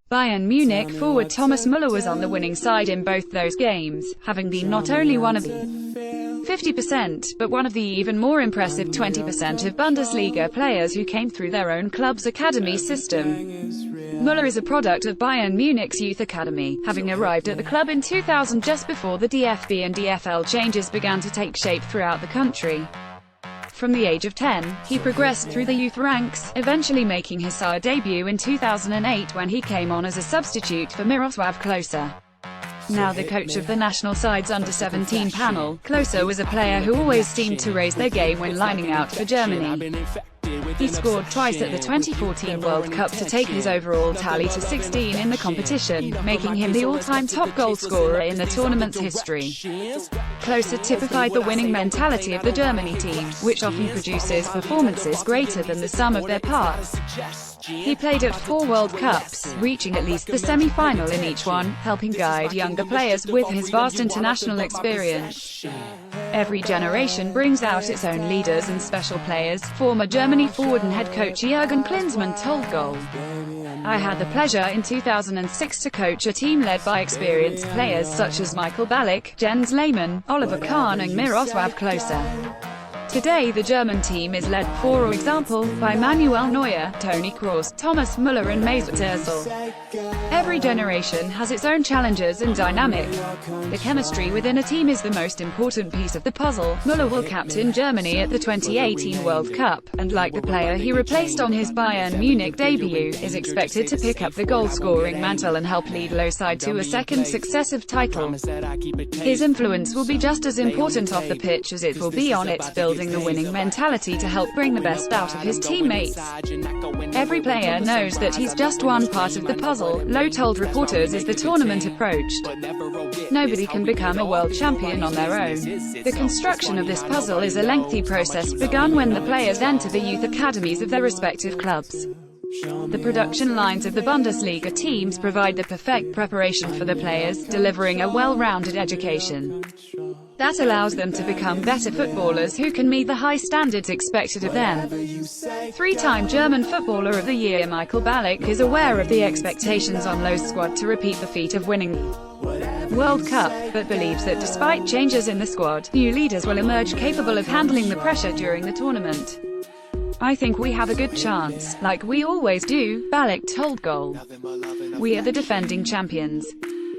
Bayern Munich forward Thomas Muller was on the winning side in both those games, having been not only one of the 50%, but one of the even more impressive 20% of Bundesliga players who came through their own club's academy system. Muller is a product of Bayern Munich's youth academy, having arrived at the club in 2000 just before the DFB and DFL changes began to take shape throughout the country. From the age of 10, he progressed through the youth ranks, eventually making his side debut in 2008 when he came on as a substitute for Miroslav Klose. Now the coach of the national side's under-17 panel, Klose was a player who always seemed to raise their game when lining out for Germany. He scored twice at the 2014 World Cup to take his overall tally to 16 in the competition, making him the all-time top goalscorer in the tournament's history. Klose typified the winning mentality of the Germany team, which often produces performances greater than the sum of their parts. He played at 4 World Cups, reaching at least the semi-final in each one, helping guide younger players with his vast international experience. Every generation brings out its own leaders and special players, former Germany forward and head coach Jürgen Klinsmann told Goal. I had the pleasure in 2006 to coach a team led by experienced players such as Michael Ballack, Jens Lehmann, Oliver Kahn and Miroslav Klose. Today the German team is led, for example, by Manuel Neuer, Toni Kroos, Thomas Muller and Mesut Ozil. Every generation has its own challenges and dynamic. The chemistry within a team is the most important piece of the puzzle. Muller will captain Germany at the 2018 World Cup, and like the player he replaced on his Bayern Munich debut, is expected to pick up the goal-scoring mantle and help lead Low side to a second successive title. His influence will be just as important off the pitch as it will be on it, building the winning mentality to help bring the best out of his teammates. Every player knows that he's just one part of the puzzle, Low told reporters as the tournament approached. Nobody can become a world champion on their own. The construction of this puzzle is a lengthy process begun when the players enter the youth academies of their respective clubs. The production lines of the Bundesliga teams provide the perfect preparation for the players, delivering a well-rounded education that allows them to become better footballers who can meet the high standards expected of them. 3-time German Footballer of the Year Michael Ballack is aware of the expectations on Low's squad to repeat the feat of winning the World Cup, but believes that despite changes in the squad, new leaders will emerge capable of handling the pressure during the tournament. I think we have a good chance, like we always do, Ballack told Goal. We are the defending champions.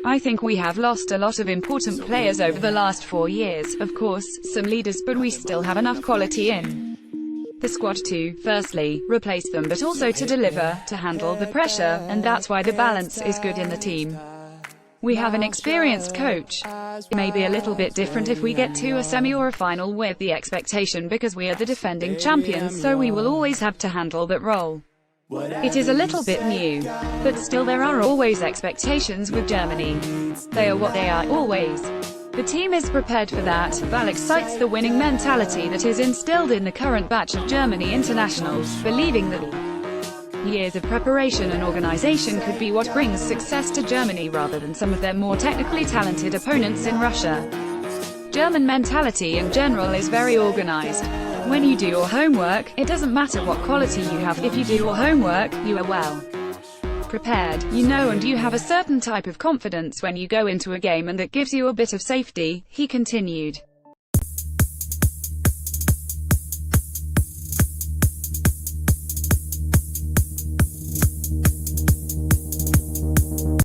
I think we have lost a lot of important players over the last 4 years, of course, some leaders, but we still have enough quality in the squad to, firstly, replace them but also to deliver, to handle the pressure, and that's why the balance is good in the team. We have an experienced coach. It may be a little bit different if we get to a semi or a final with the expectation because we are the defending champions, so we will always have to handle that role. It is a little bit new, but still there are always expectations with Germany. They are what they are, always. The team is prepared for that. Ballack cites the winning mentality that is instilled in the current batch of Germany internationals, believing that years of preparation and organization could be what brings success to Germany rather than some of their more technically talented opponents in Russia. German mentality in general is very organized. When you do your homework, it doesn't matter what quality you have. If you do your homework, you are well prepared, you know, and you have a certain type of confidence when you go into a game, and that gives you a bit of safety, he continued.